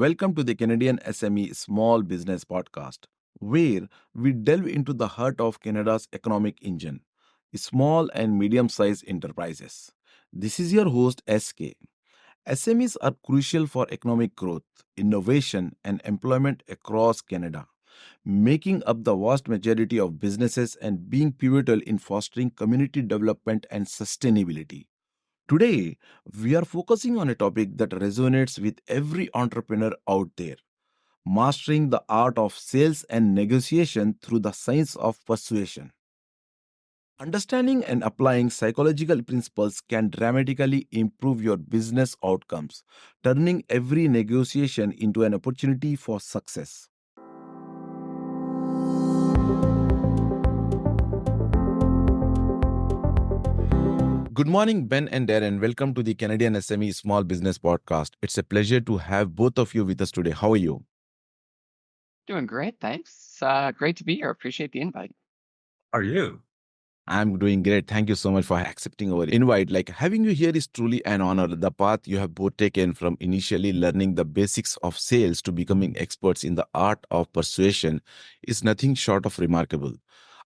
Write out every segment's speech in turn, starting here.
welcome to the Canadian SME Small Business Podcast, where we delve into the heart of Canada's economic engine, small and medium sized enterprises. This is your host, SK. SMEs are crucial for economic growth, innovation, and employment across Canada, making up the vast majority of businesses and being pivotal in fostering community development and sustainability. Today, we are focusing on a topic that resonates with every entrepreneur out there: mastering the art of sales and negotiation through the science of persuasion. Understanding and applying psychological principles can dramatically improve your business outcomes, turning every negotiation into an opportunity for success. Good morning, Ben and Darren. Welcome to the Canadian SME Small Business Podcast. It's a pleasure to have both of you with us today. How are you? Doing great, thanks. Great to be here. Appreciate the invite. Are you? I'm doing great. Thank you so much for accepting our invite. Like, having you here is truly an honor. The path you have both taken from initially learning the basics of sales to becoming experts in the art of persuasion is nothing short of remarkable.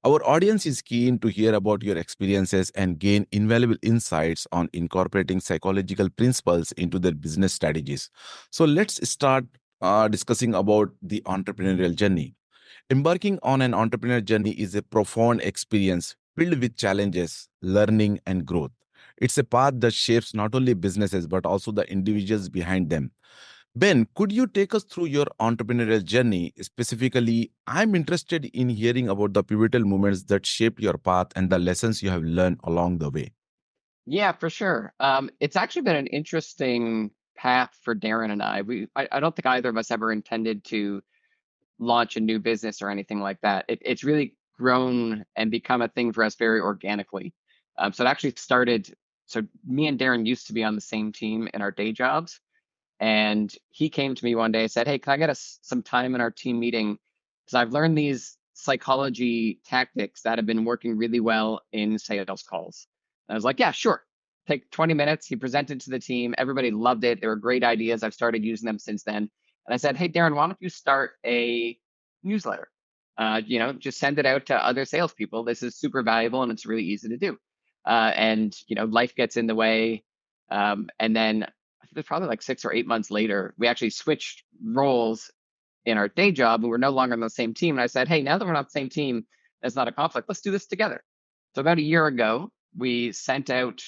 Our audience is keen to hear about your experiences and gain invaluable insights on incorporating psychological principles into their business strategies. So let's start discussing about the entrepreneurial journey. Embarking on an entrepreneur journey is a profound experience filled with challenges, learning, and growth. It's a path that shapes not only businesses but also the individuals behind them. Ben, could you take us through your entrepreneurial journey? Specifically, I'm interested in hearing about the pivotal moments that shaped your path and the lessons you have learned along the way. Yeah, for sure. It's actually been an interesting path for Darren and I. I don't think either of us ever intended to launch a new business or anything like that. It's really grown and become a thing for us very organically. So it actually started. So me and Darren used to be on the same team in our day jobs, and he came to me one day and said, "Hey, can I get us some time in our team meeting? Because I've learned these psychology tactics that have been working really well in sales calls." And I was like, "Yeah, sure. Take 20 minutes." He presented to the team. Everybody loved it. They were great ideas. I've started using them since then. And I said, "Hey, Darren, why don't you start a newsletter? Just send it out to other salespeople. This is super valuable and it's really easy to do." Life gets in the way. And then I think it was probably like 6 or 8 months later, we actually switched roles in our day job and we're no longer on the same team. And I said, "Hey, now that we're not the same team, that's not a conflict. Let's do this together." So about a year ago, we sent out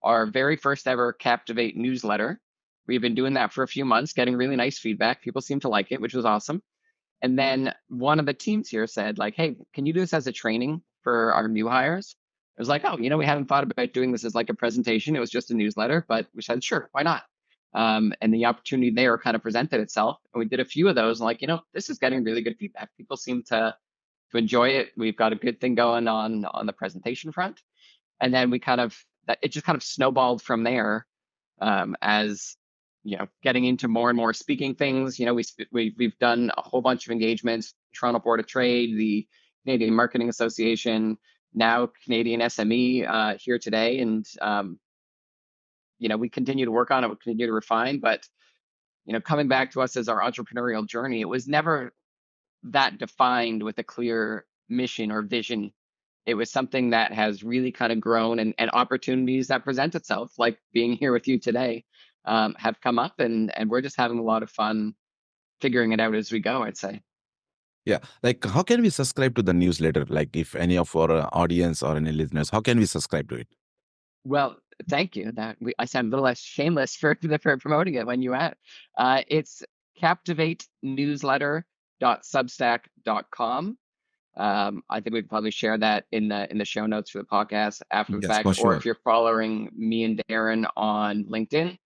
our very first ever Captivate newsletter. We've been doing that for a few months, getting really nice feedback. People seem to like it, which was awesome. And then one of the teams here said, like, "Hey, can you do this as a training for our new hires?" I was like, "Oh, we haven't thought about doing this as like a presentation. It was just a newsletter," but we said, "Sure, why not?" And the opportunity there kind of presented itself. And we did a few of those. And like, this is getting really good feedback. People seem to enjoy it. We've got a good thing going on the presentation front. And then it just kind of snowballed from there, as getting into more and more speaking things. We've done a whole bunch of engagements: Toronto Board of Trade, the Canadian Marketing Association, now Canadian SME here today, and we continue to work on it. We continue to refine, but coming back to us as our entrepreneurial journey, it was never that defined with a clear mission or vision. It was something that has really kind of grown, and opportunities that present itself, like being here with you today, have come up, and we're just having a lot of fun figuring it out as we go, I'd say. Yeah, like how can we subscribe to the newsletter? Like, if any of our audience or any listeners, how can we subscribe to it? Well, thank you. I sound a little less shameless for promoting it when you add. It's captivatenewsletter.substack.com. I think we could probably share that in the show notes for the podcast after the Yes, fact, for or sure. if you're following me and Darren on LinkedIn,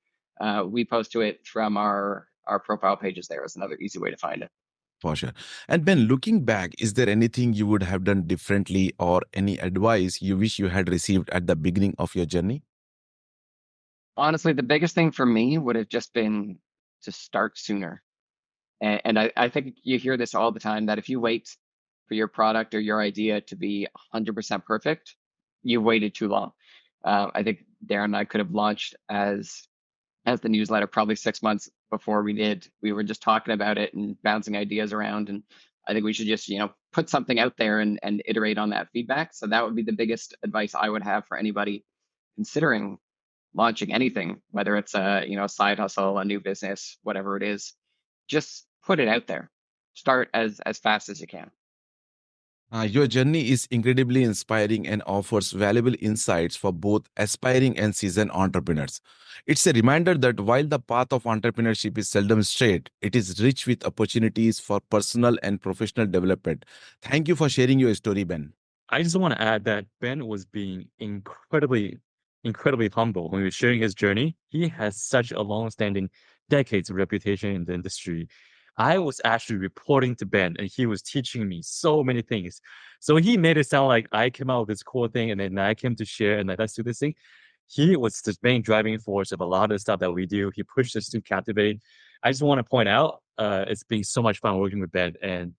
we post to it from our profile pages. There is another easy way to find it. For sure. And Ben, looking back, is there anything you would have done differently or any advice you wish you had received at the beginning of your journey? Honestly, the biggest thing for me would have just been to start sooner. And I think you hear this all the time, that if you wait for your product or your idea to be 100% perfect, you've waited too long. I think Darren and I could have launched as as the newsletter probably 6 months before we did. We were just talking about it and bouncing ideas around. And I think we should just, put something out there and iterate on that feedback. So that would be the biggest advice I would have for anybody considering launching anything, whether it's a side hustle, a new business, whatever it is. Just put it out there. Start as fast as you can. Your journey is incredibly inspiring and offers valuable insights for both aspiring and seasoned entrepreneurs. It's a reminder that while the path of entrepreneurship is seldom straight, it is rich with opportunities for personal and professional development. Thank you for sharing your story, Ben. I just want to add that Ben was being incredibly humble when he was sharing his journey. He has such a long-standing, decades of reputation in the industry. I was actually reporting to Ben, and he was teaching me so many things. So he made it sound like I came out with this cool thing, and then I came to share, and like, let's do this thing. He was the main driving force of a lot of the stuff that we do. He pushed us to Captivate. I just want to point out, it's been so much fun working with Ben, and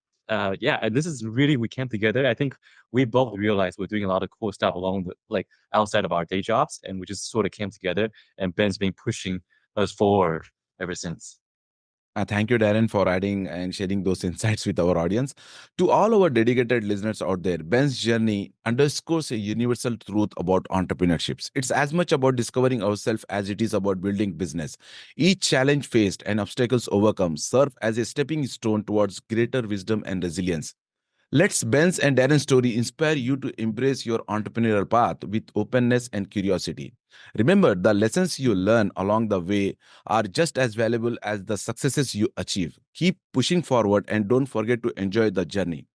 yeah, and this is really, we came together. I think we both realized we're doing a lot of cool stuff along the, like outside of our day jobs, and we just sort of came together. And Ben's been pushing us forward ever since. Thank you, Darren, for adding and sharing those insights with our audience. To all our dedicated listeners out there, Ben's journey underscores a universal truth about entrepreneurships. It's as much about discovering ourselves as it is about building business. Each challenge faced and obstacles overcome serve as a stepping stone towards greater wisdom and resilience. Let's Ben's and Darren's story inspire you to embrace your entrepreneurial path with openness and curiosity. Remember, the lessons you learn along the way are just as valuable as the successes you achieve. Keep pushing forward and don't forget to enjoy the journey.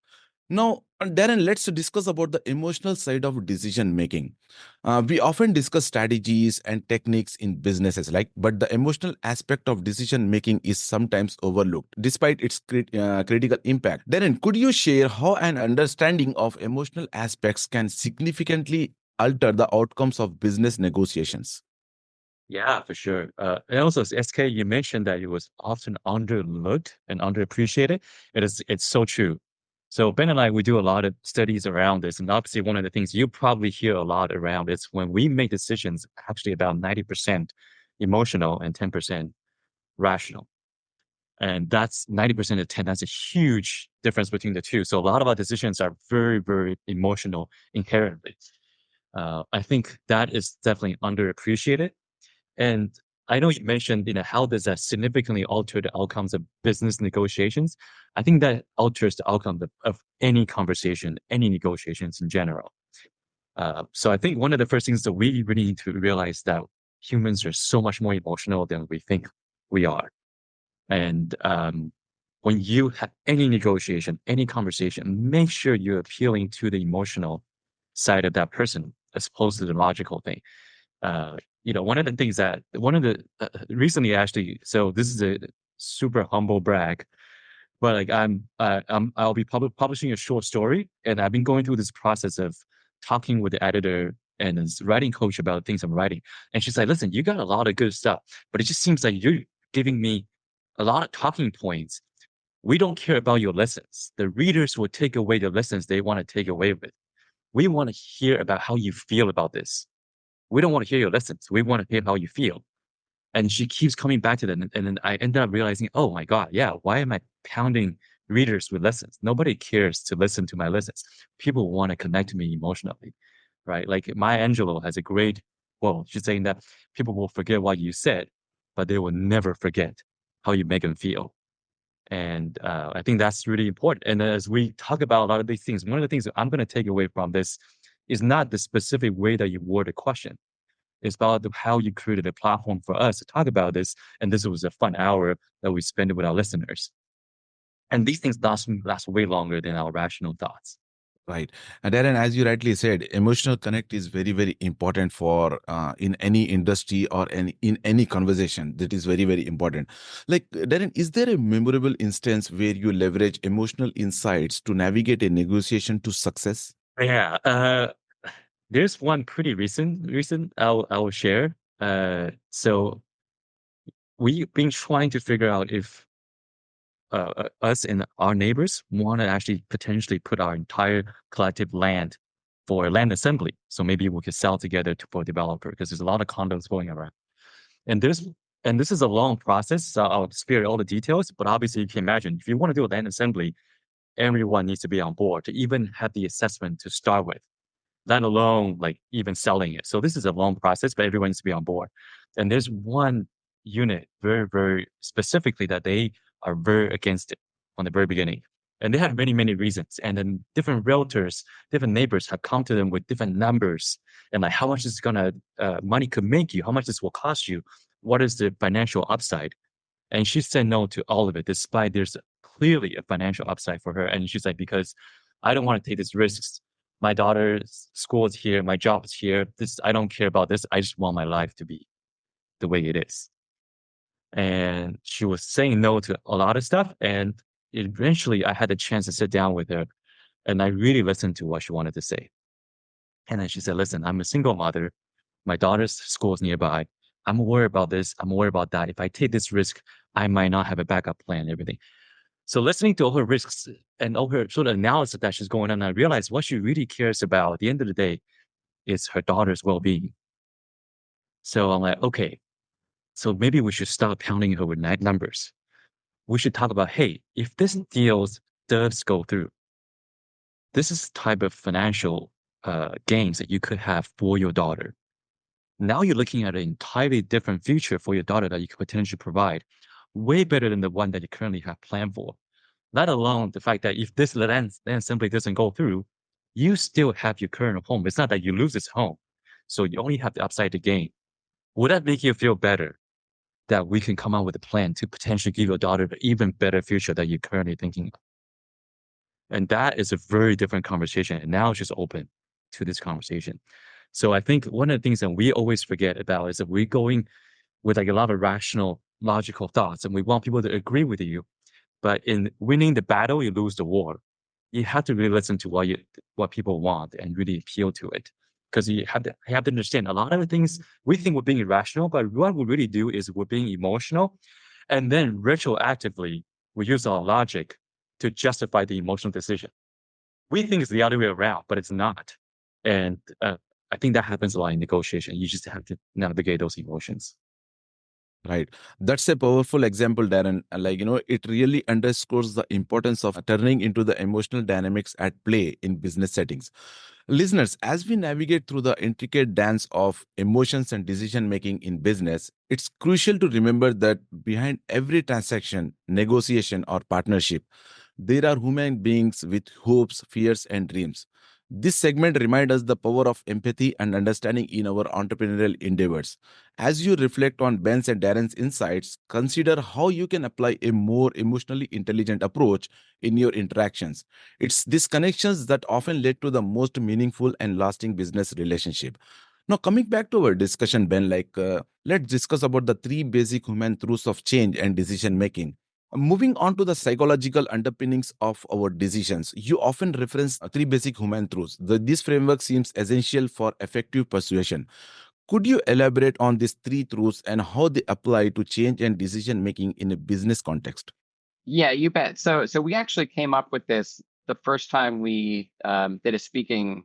Now, Darren, let's discuss about the emotional side of decision making. We often discuss strategies and techniques in businesses, but the emotional aspect of decision making is sometimes overlooked, despite its critical impact. Darren, could you share how an understanding of emotional aspects can significantly alter the outcomes of business negotiations? Yeah, for sure. And also, SK, you mentioned that it was often underlooked and underappreciated. It's so true. So Ben and I, we do a lot of studies around this. And obviously one of the things you probably hear a lot around is when we make decisions, actually about 90% emotional and 10% rational. And that's 90% of 10. That's a huge difference between the two. So a lot of our decisions are very, very emotional inherently. I think that is definitely underappreciated. And I know you mentioned, how does that significantly alter the outcomes of business negotiations? I think that alters the outcome of any conversation, any negotiations in general. So I think one of the first things that we really need to realize that humans are so much more emotional than we think we are. And when you have any negotiation, any conversation, make sure you're appealing to the emotional side of that person as opposed to the logical thing. One of the things that recently actually, so this is a super humble brag, but like I'll be publishing a short story, and I've been going through this process of talking with the editor and his writing coach about things I'm writing. And she's like, listen, you got a lot of good stuff, but it just seems like you're giving me a lot of talking points. We don't care about your lessons. The readers will take away the lessons they want to take away with. We want to hear about how you feel about this. We don't want to hear your lessons. We want to hear how you feel. And she keeps coming back to that. And then I ended up realizing, oh my God, yeah, why am I pounding readers with lessons? Nobody cares to listen to my lessons. People want to connect to me emotionally, right? Like Maya Angelou has a great quote. She's saying that people will forget what you said, but they will never forget how you make them feel. And I think that's really important. And as we talk about a lot of these things, one of the things that I'm going to take away from this is not the specific way that you word a question. It's about how you created a platform for us to talk about this. And this was a fun hour that we spent with our listeners. And these things last way longer than our rational thoughts. Right. And Darren, as you rightly said, emotional connect is very, very important for in any industry or in any conversation. That is very, very important. Like, Darren, is there a memorable instance where you leverage emotional insights to navigate a negotiation to success? Yeah. There's one pretty recent I'll share. So we've been trying to figure out if us and our neighbors want to actually potentially put our entire collective land for land assembly. So maybe we could sell together for a developer because there's a lot of condos going around. And And this is a long process, so I'll spare all the details, but obviously you can imagine if you want to do a land assembly, everyone needs to be on board to even have the assessment to start with, let alone like even selling it. So this is a long process, but everyone needs to be on board. And there's one unit very, very specifically that they are very against it from the very beginning. And they have many, many reasons. And then different realtors, different neighbors have come to them with different numbers and like how much is gonna money could make you, how much this will cost you, what is the financial upside. And she said no to all of it, despite there's clearly a financial upside for her. And she's like, because I don't want to take these risks. My daughter's school is here, my job is here. This I don't care about this. I just want my life to be the way it is. And she was saying no to a lot of stuff. And eventually I had the chance to sit down with her and I really listened to what she wanted to say. And then she said, listen, I'm a single mother. My daughter's school is nearby. I'm worried about this. I'm worried about that. If I take this risk, I might not have a backup plan and everything. So listening to all her risks and all her sort of analysis that she's going on, I realized what she really cares about at the end of the day is her daughter's well-being. So I'm like, okay, so maybe we should stop pounding her with numbers. We should talk about, hey, if this deal does go through, this is the type of financial gains that you could have for your daughter. Now you're looking at an entirely different future for your daughter that you could potentially provide, way better than the one that you currently have planned for. Let alone the fact that if this land simply doesn't go through, you still have your current home. It's not that you lose this home. So you only have the upside to gain. Would that make you feel better that we can come up with a plan to potentially give your daughter an even better future that you're currently thinking of? And that is a very different conversation. And now it's just open to this conversation. So I think one of the things that we always forget about is that we're going with like a lot of rational, logical thoughts, and we want people to agree with you. But in winning the battle, you lose the war. You have to really listen to what people want and really appeal to it. Because you have to understand a lot of the things we think we're being irrational, but what we really do is we're being emotional. And then retroactively, we use our logic to justify the emotional decision. We think it's the other way around, but it's not. And I think that happens a lot in negotiation. You just have to navigate those emotions. Right. That's a powerful example, Darren. It really underscores the importance of turning into the emotional dynamics at play in business settings. Listeners, as we navigate through the intricate dance of emotions and decision making in business, it's crucial to remember that behind every transaction, negotiation, or partnership, there are human beings with hopes, fears, and dreams. This segment reminds us the power of empathy and understanding in our entrepreneurial endeavors. As you reflect on Ben's and Darren's insights, consider how you can apply a more emotionally intelligent approach in your interactions. It's these connections that often lead to the most meaningful and lasting business relationship. Now, coming back to our discussion, Ben, let's discuss about the three basic human truths of change and decision making. Moving on to the psychological underpinnings of our decisions, you often reference three basic human truths. This framework seems essential for effective persuasion. Could you elaborate on these three truths and how they apply to change and decision making in a business context? Yeah, you bet. So we actually came up with this the first time we did a speaking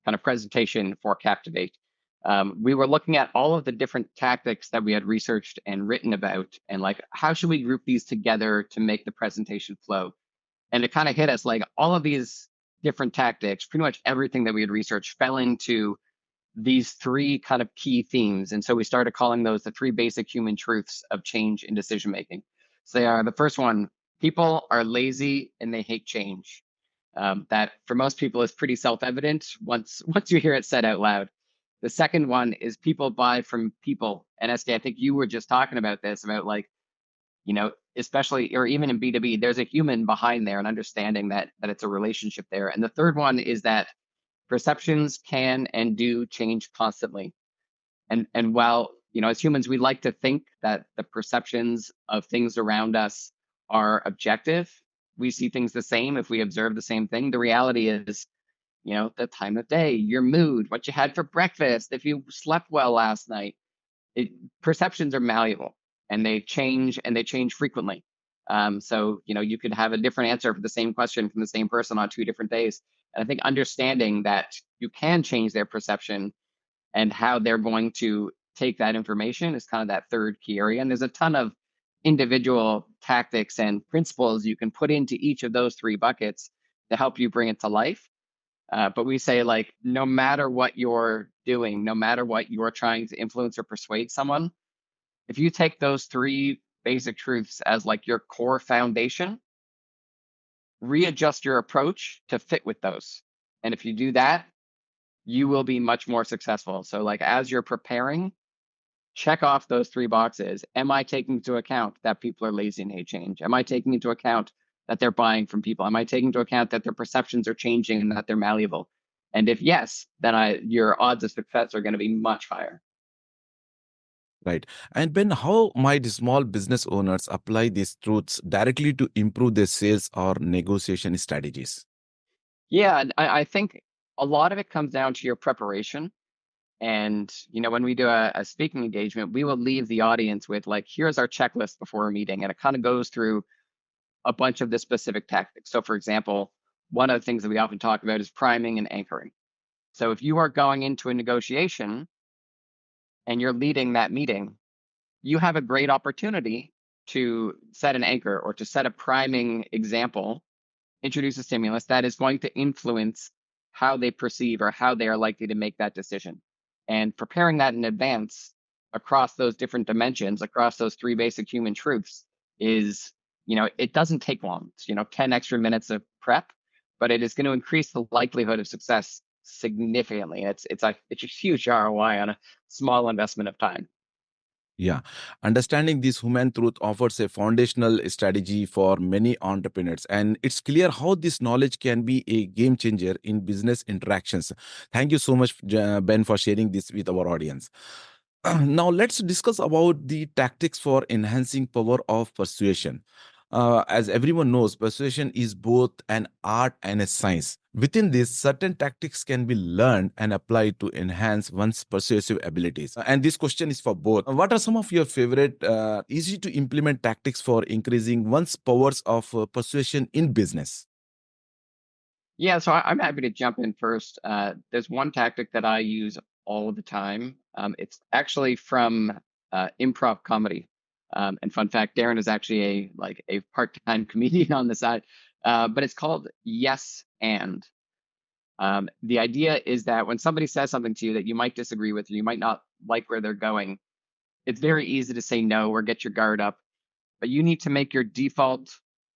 kind of presentation for Captivate. We were looking at all of the different tactics that we had researched and written about, and like, how should we group these together to make the presentation flow? And it kind of hit us like all of these different tactics, pretty much everything that we had researched fell into these three kind of key themes. And so we started calling those the three basic human truths of change in decision making. So they are: the first one, people are lazy and they hate change. That for most people is pretty self-evident once you hear it said out loud. The second one is people buy from people. And SK, I think you were just talking about this, about like, especially, or even in B2B, there's a human behind there and understanding that it's a relationship there. And the third one is that perceptions can and do change constantly. And while, as humans, we like to think that the perceptions of things around us are objective. We see things the same if we observe the same thing. The reality is, the time of day, your mood, what you had for breakfast, if you slept well last night. Perceptions are malleable and they change frequently. So, you could have a different answer for the same question from the same person on 2 different days. And I think understanding that you can change their perception and how they're going to take that information is kind of that third key area. And there's a ton of individual tactics and principles you can put into each of those three buckets to help you bring it to life. But we say, like, no matter what you're doing, no matter what you're trying to influence or persuade someone, if you take those three basic truths as like your core foundation, readjust your approach to fit with those. And if you do that, you will be much more successful. So, like, as you're preparing, check off those three boxes. Am I taking into account that people are lazy and hate change? Am I taking into account that they're buying from people? Am I taking into account that their perceptions are changing and that they're malleable? And if yes, then your odds of success are going to be much higher. Right. And Ben, how might small business owners apply these truths directly to improve their sales or negotiation strategies? Yeah, and I think a lot of it comes down to your preparation. And, when we do a speaking engagement, we will leave the audience with, like, here's our checklist before a meeting. And it kind of goes through a bunch of the specific tactics. So, for example, one of the things that we often talk about is priming and anchoring. So if you are going into a negotiation and you're leading that meeting, you have a great opportunity to set an anchor or to set a priming example, introduce a stimulus that is going to influence how they perceive or how they are likely to make that decision. And preparing that in advance across those different dimensions, across those three basic human truths is, it doesn't take long. It's, 10 extra minutes of prep, but it is going to increase the likelihood of success significantly. And it's a huge ROI on a small investment of time. Yeah. Understanding this human truth offers a foundational strategy for many entrepreneurs. And it's clear how this knowledge can be a game changer in business interactions. Thank you so much, Ben, for sharing this with our audience. Now, let's discuss about the tactics for enhancing power of persuasion. As everyone knows, persuasion is both an art and a science. Within this, certain tactics can be learned and applied to enhance one's persuasive abilities. And this question is for both. What are some of your favorite, easy to implement tactics for increasing one's powers of persuasion in business? Yeah, so I'm happy to jump in first. There's one tactic that I use all the time. It's actually from improv comedy. And fun fact, Darren is actually a part-time comedian on the side, but it's called yes and. The idea is that when somebody says something to you that you might disagree with, or you might not like where they're going, it's very easy to say no or get your guard up, but you need to make your default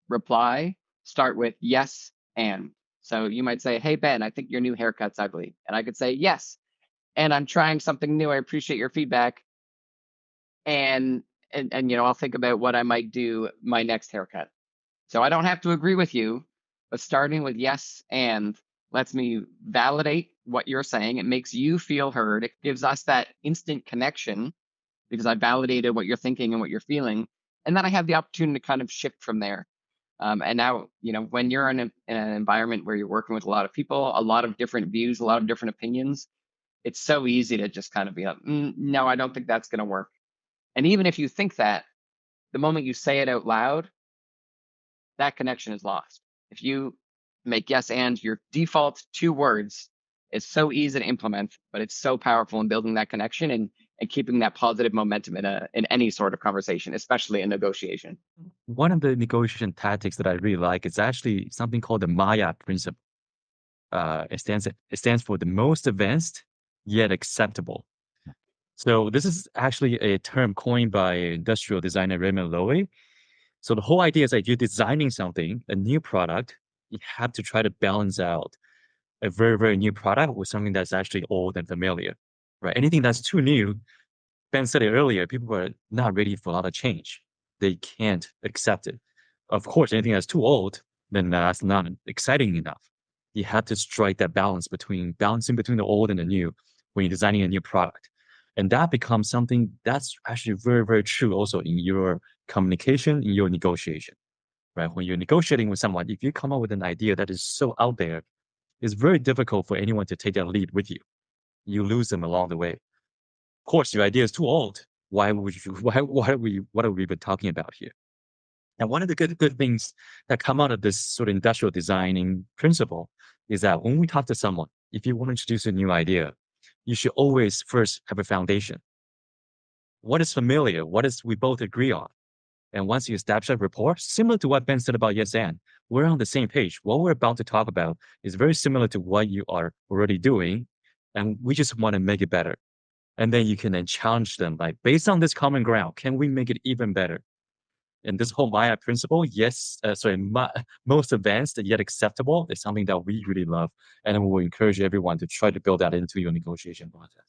reply start with yes and. So you might say, hey, Ben, I think your new haircut's ugly. And I could say, yes, and I'm trying something new. I appreciate your feedback. And I'll think about what I might do my next haircut. So I don't have to agree with you, but starting with yes and lets me validate what you're saying. It makes you feel heard. It gives us that instant connection because I validated what you're thinking and what you're feeling. And then I have the opportunity to kind of shift from there. And now, when you're in an environment where you're working with a lot of people, a lot of different views, a lot of different opinions, it's so easy to just kind of be like, no, I don't think that's going to work. And even if you think that, the moment you say it out loud, that connection is lost. If you make yes and your default two words, it's so easy to implement, but it's so powerful in building that connection and keeping that positive momentum in any sort of conversation, especially in negotiation. One of the negotiation tactics that I really like is actually something called the Maya principle. It stands for the most advanced yet acceptable. So this is actually a term coined by industrial designer Raymond Loewy. So the whole idea is that you're designing something, a new product, you have to try to balance out a very, very new product with something that's actually old and familiar, right? Anything that's too new, Ben said it earlier, people are not ready for a lot of change. They can't accept it. Of course, anything that's too old, then that's not exciting enough. You have to strike that balancing between the old and the new when you're designing a new product. And that becomes something that's actually very, very true also in your communication, in your negotiation, right? When you're negotiating with someone, if you come up with an idea that is so out there, it's very difficult for anyone to take that lead with you. You lose them along the way. Of course, your idea is too old. Why would you? What are we even talking about here? And one of the good things that come out of this sort of industrial designing principle is that when we talk to someone, if you want to introduce a new idea, you should always first have a foundation. what is familiar, what is we both agree on. And once you establish a rapport, similar to what Ben said about yes and, we're on the same page. What we're about to talk about is very similar to what you are already doing, and we just want to make it better. And then you can then challenge them, like, based on this common ground, can we make it even better? And this whole Maya principle, most advanced yet acceptable, is something that we really love. And we will encourage everyone to try to build that into your negotiation process.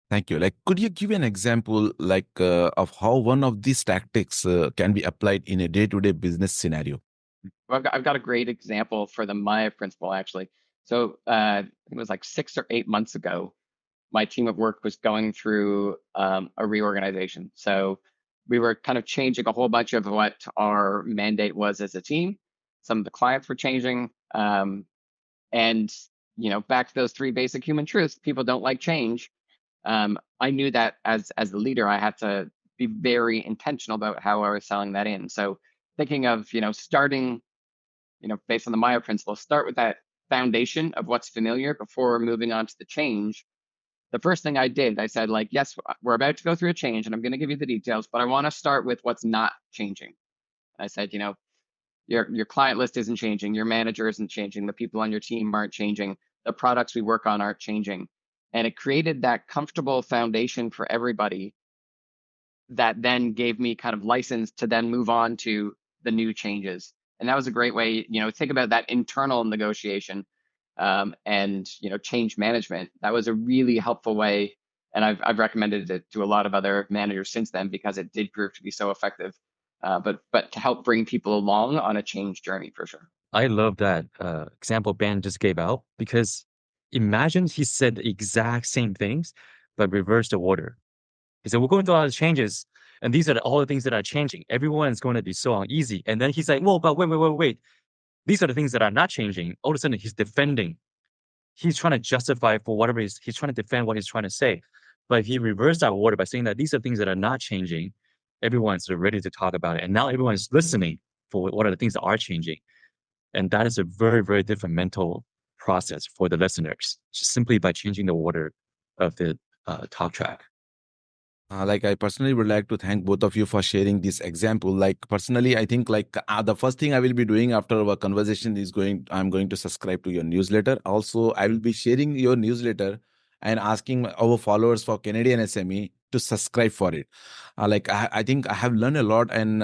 Thank you. Like, could you give an example, like, of how one of these tactics can be applied in a day-to-day business scenario? Well, I've got a great example for the Maya principle, actually. So I think it was like 6 or 8 months ago, my team of work was going through a reorganization. So we were kind of changing a whole bunch of what our mandate was as a team. Some of the clients were changing. And, back to those three basic human truths, people don't like change. I knew that as the leader, I had to be very intentional about how I was selling that in. So thinking of, starting, based on the Maya principle, start with that foundation of what's familiar before moving on to the change. The first thing I did, I said, like, yes, we're about to go through a change and I'm going to give you the details, but I want to start with what's not changing. I said, your client list isn't changing, your manager isn't changing, the people on your team aren't changing, the products we work on aren't changing. And it created that comfortable foundation for everybody that then gave me kind of license to then move on to the new changes. And that was a great way, think about that internal negotiation and change management. That was a really helpful way, and I've recommended it to a lot of other managers since then because it did prove to be so effective. But to help bring people along on a change journey for sure. I love that example Ben just gave out, because imagine he said the exact same things, but reverse the order. He said, we're going through a lot of changes, and these are all the things that are changing. Everyone's going to be so uneasy. And then he's like, well, but wait. These are the things that are not changing. All of a sudden, he's defending. He's trying to justify for whatever he's trying to defend what he's trying to say. But if he reversed that order by saying that these are things that are not changing, everyone's ready to talk about it. And now everyone's listening for what are the things that are changing. And that is a very, very different mental process for the listeners, just simply by changing the order of the talk track. Like, I personally would like to thank both of you for sharing this example. Like, personally, I think, like, the first thing I will be doing after our conversation is I'm going to subscribe to your newsletter. Also, I will be sharing your newsletter and asking our followers for Canadian SME to subscribe for it. Like, I think I have learned a lot, and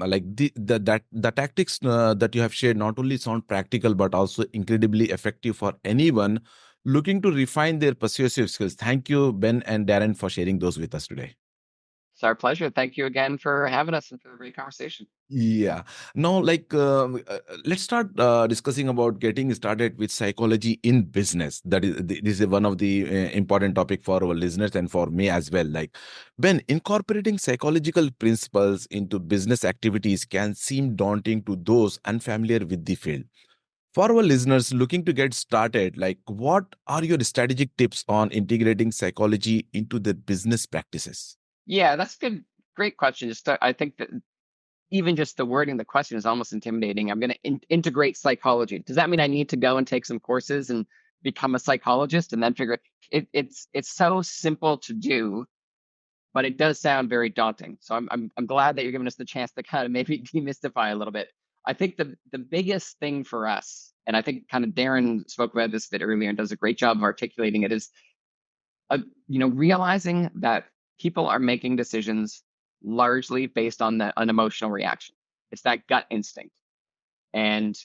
like the tactics that you have shared not only sound practical but also incredibly effective for anyone looking to refine their persuasive skills. Thank you, Ben and Darren, for sharing those with us today. It's our pleasure. Thank you again for having us and for the great conversation. Yeah. Now, like, let's start discussing about getting started with psychology in business. This is one of the important topic for our listeners and for me as well. Like, Ben, incorporating psychological principles into business activities can seem daunting to those unfamiliar with the field. For our listeners looking to get started, like, what are your strategic tips on integrating psychology into their business practices? Yeah, that's a great question. I think that even just the wording of the question is almost intimidating. I'm going to integrate psychology. Does that mean I need to go and take some courses and become a psychologist and then figure it's so simple to do, but it does sound very daunting. So I'm glad that you're giving us the chance to kind of maybe demystify a little bit. I think the biggest thing for us, and I think kind of Darren spoke about this a bit earlier and does a great job of articulating it, is realizing that people are making decisions largely based on an emotional reaction. It's that gut instinct. And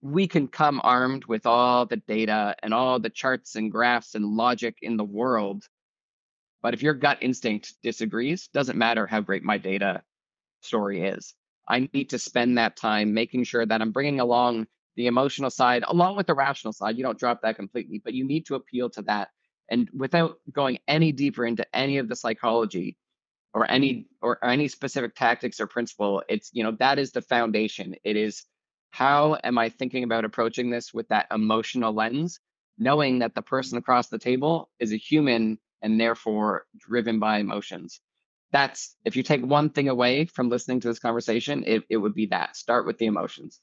we can come armed with all the data and all the charts and graphs and logic in the world. But if your gut instinct disagrees, doesn't matter how great my data story is. I need to spend that time making sure that I'm bringing along the emotional side along with the rational side. You don't drop that completely, but you need to appeal to that. And without going any deeper into any of the psychology or any specific tactics or principle, it's that is the foundation. It is, how am I thinking about approaching this with that emotional lens, knowing that the person across the table is a human and therefore driven by emotions. That's, if you take one thing away from listening to this conversation, it would be that. Start with the emotions.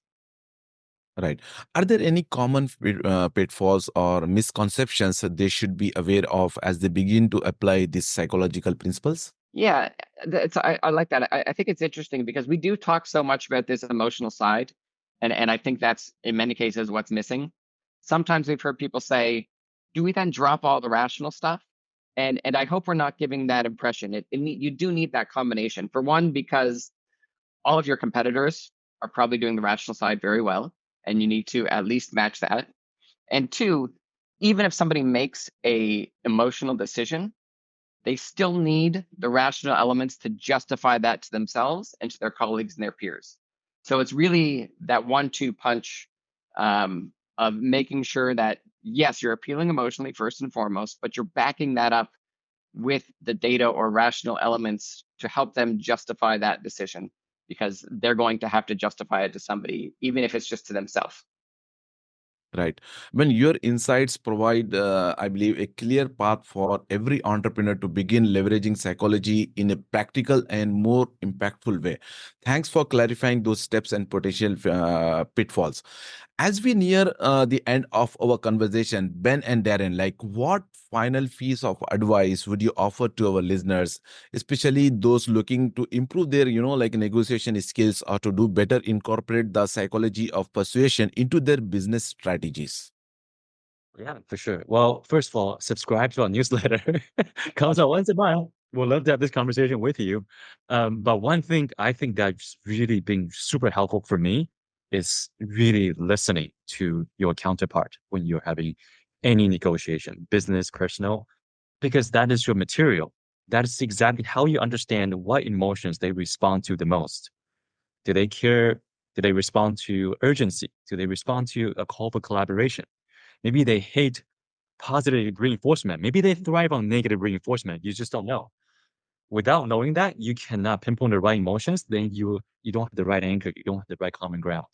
Right. Are there any common pitfalls or misconceptions that they should be aware of as they begin to apply these psychological principles? Yeah, I like that. I think it's interesting because we do talk so much about this emotional side, and I think that's in many cases what's missing. Sometimes we've heard people say, "Do we then drop all the rational stuff?" And I hope we're not giving that impression. You do need that combination. For one, because all of your competitors are probably doing the rational side very well, and you need to at least match that. And two, even if somebody makes a emotional decision, they still need the rational elements to justify that to themselves and to their colleagues and their peers. So it's really that 1-2 punch of making sure that, yes, you're appealing emotionally first and foremost, but you're backing that up with the data or rational elements to help them justify that decision because they're going to have to justify it to somebody, even if it's just to themselves. Right. When your insights provide, I believe, a clear path for every entrepreneur to begin leveraging psychology in a practical and more impactful way. Thanks for clarifying those steps and potential pitfalls. As we near the end of our conversation, Ben and Darren, like what final piece of advice would you offer to our listeners, especially those looking to improve their, like negotiation skills or to do better incorporate the psychology of persuasion into their business strategies? Yeah, for sure. Well, first of all, subscribe to our newsletter. Comes out once a month. We'll love to have this conversation with you. But one thing I think that's really been super helpful for me is really listening to your counterpart when you're having any negotiation, business, personal, because that is your material. That is exactly how you understand what emotions they respond to the most. Do they care? Do they respond to urgency? Do they respond to a call for collaboration? Maybe they hate positive reinforcement. Maybe they thrive on negative reinforcement. You just don't know. Without knowing that, you cannot pinpoint the right emotions. Then you don't have the right anchor. You don't have the right common ground.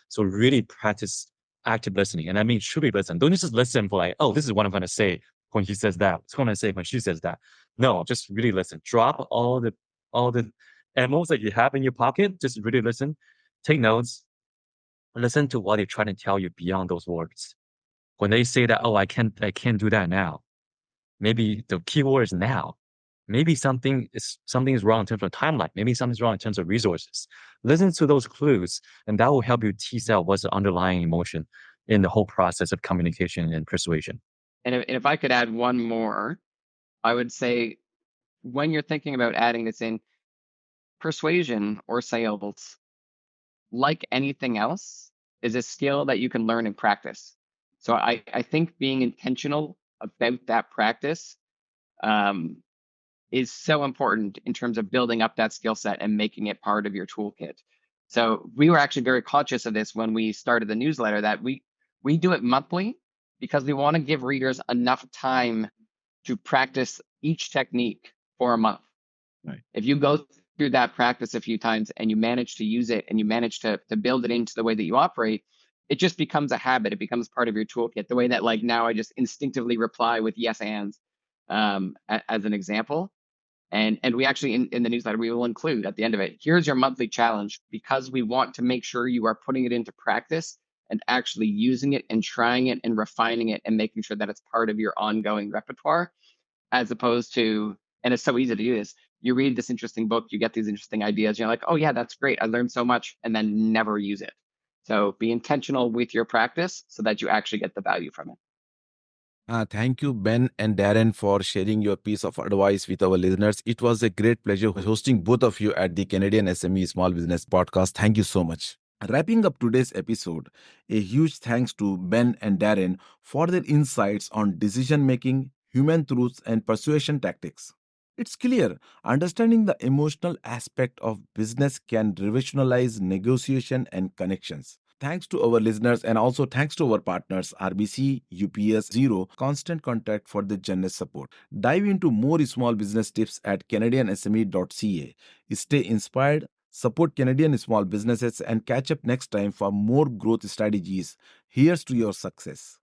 So really practice active listening, and I mean truly listen. Don't just listen for like, oh, this is what I'm going to say when he says that. It's going to say when she says that. No, just really listen. Drop all the ammos that you have in your pocket. Just really listen. Take notes. Listen to what they're trying to tell you beyond those words. When they say that, oh, I can't do that now. Maybe the keyword is now. Maybe something is wrong in terms of timeline. Maybe something's wrong in terms of resources. Listen to those clues, and that will help you tease out what's the underlying emotion in the whole process of communication and persuasion. And if I could add one more, I would say when you're thinking about adding this in, persuasion or sales, like anything else, is a skill that you can learn and practice. So I think being intentional about that practice um, is so important in terms of building up that skill set and making it part of your toolkit. So we were actually very conscious of this when we started the newsletter that we do it monthly because we want to give readers enough time to practice each technique for a month. Right. If you go through that practice a few times and you manage to use it and you manage to build it into the way that you operate, it just becomes a habit. It becomes part of your toolkit. The way that like now I just instinctively reply with yes ands as an example. And we actually in the newsletter we will include at the end of it, here's your monthly challenge because we want to make sure you are putting it into practice and actually using it and trying it and refining it and making sure that it's part of your ongoing repertoire as opposed to, and it's so easy to do this. You read this interesting book, you get these interesting ideas, you're like, oh yeah, that's great. I learned so much, and then never use it. So be intentional with your practice so that you actually get the value from it. Thank you, Ben and Darren, for sharing your piece of advice with our listeners. It was a great pleasure hosting both of you at the Canadian SME Small Business Podcast. Thank you so much. Wrapping up today's episode, a huge thanks to Ben and Darren for their insights on decision making, human truths, and persuasion tactics. It's clear understanding the emotional aspect of business can revolutionize negotiation and connections. Thanks to our listeners and also thanks to our partners RBC, UPS, Zero, Constant Contact for the generous support. Dive into more small business tips at CanadianSME.ca. Stay inspired, support Canadian small businesses, and catch up next time for more growth strategies. Here's to your success.